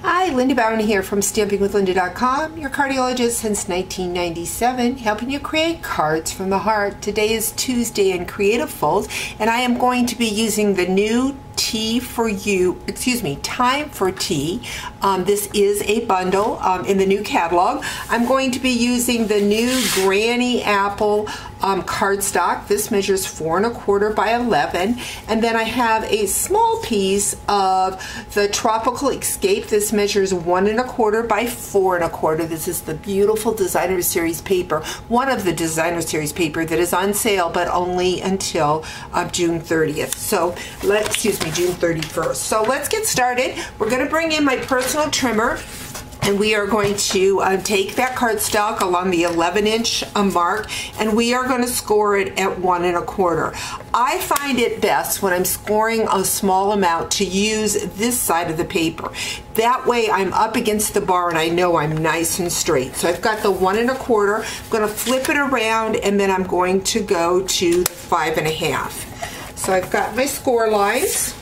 Hi, LindaBauwin here from StampingWithLinda.com, your cardiologist since 1997, helping you create cards from the heart. Today is Tuesday in Creative Fold, and I am going to be using the new Time for Tea. This is a bundle in the new catalog. I'm going to be using the new Granny Apple cardstock. This measures 4 1/4 by 11, and then I have a small piece of the Tropical Escape. This measures 1 1/4 by 4 1/4. This is the beautiful designer series paper, one of the designer series paper that is on sale, but only until June 30th. So June 31st. So let's get started. We're going to bring in my personal trimmer, and we are going to take that cardstock along the 11-inch mark, and we are going to score it at 1 1/4. I find it best when I'm scoring a small amount to use this side of the paper. That way I'm up against the bar and I know I'm nice and straight. So I've got the 1 1/4. I'm going to flip it around, and then I'm going to go to the 5 1/2. So I've got my score lines,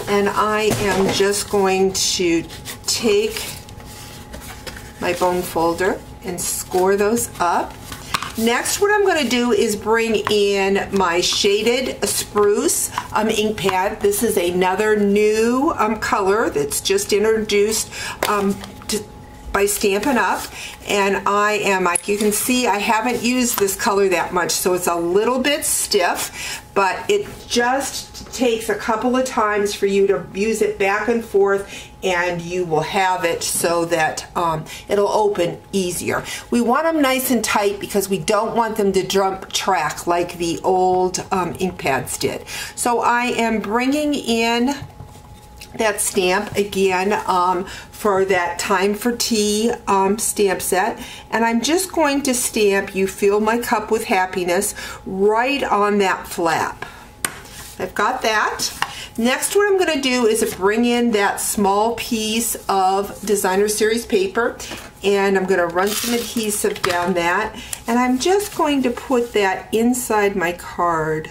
and I am just going to take my bone folder and score those up. Next, what I'm going to do is bring in my shaded spruce ink pad. This is another new color that's just introduced by Stampin' Up, and I am, like you can see, I haven't used this color that much, so it's a little bit stiff, but it just takes a couple of times for you to use it back and forth, and you will have it so that it'll open easier. We want them nice and tight because we don't want them to jump track like the old ink pads did. So I am bringing in that stamp again for that Time for Tea stamp set, and I'm just going to stamp "You Fill My Cup with Happiness" right on that flap. I've got that. Next, what I'm going to do is bring in that small piece of designer series paper, and I'm going to run some adhesive down that, and I'm just going to put that inside my card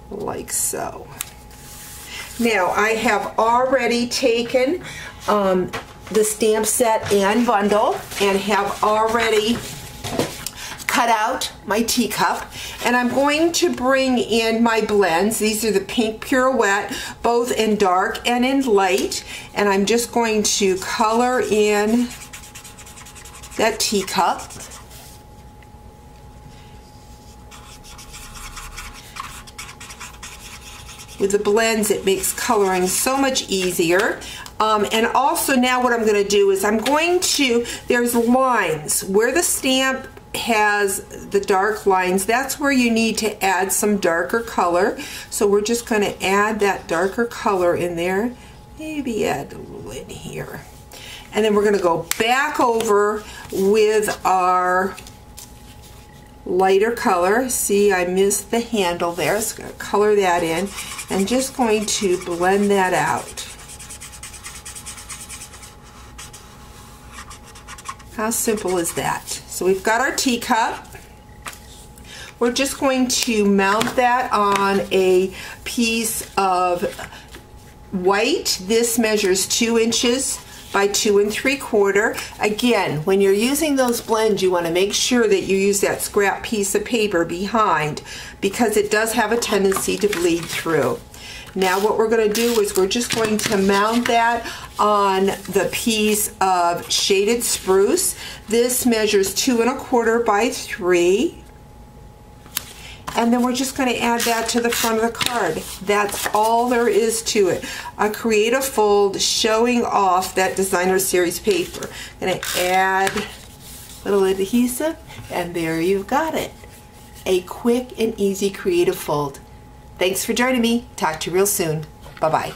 like so. Now, I have already taken the stamp set and bundle and have already cut out my teacup, and I'm going to bring in my blends. These are the Pink Pirouette, both in dark and in light, and I'm just going to color in that teacup. With the blends, it makes coloring so much easier. And also now what I'm going to do is there's lines where the stamp has the dark lines. That's where you need to add some darker color. So we're just going to add that darker color in there. Maybe add a little in here. And then we're going to go back over with our lighter color. See, I missed the handle there, so I'm going to color that in and just going to blend that out. How simple is that? So we've got our teacup. We're just going to mount that on a piece of white. This measures 2 inches by 2 3/4. Again, when you're using those blends, you want to make sure that you use that scrap piece of paper behind, because it does have a tendency to bleed through. Now what we're going to do is we're just going to mount that on the piece of shaded spruce. This measures 2 1/4 by 3. And then we're just going to add that to the front of the card. That's all there is to it. A creative fold showing off that designer series paper. Going to add a little adhesive, and there you've got it. A quick and easy creative fold. Thanks for joining me. Talk to you real soon. Bye-bye.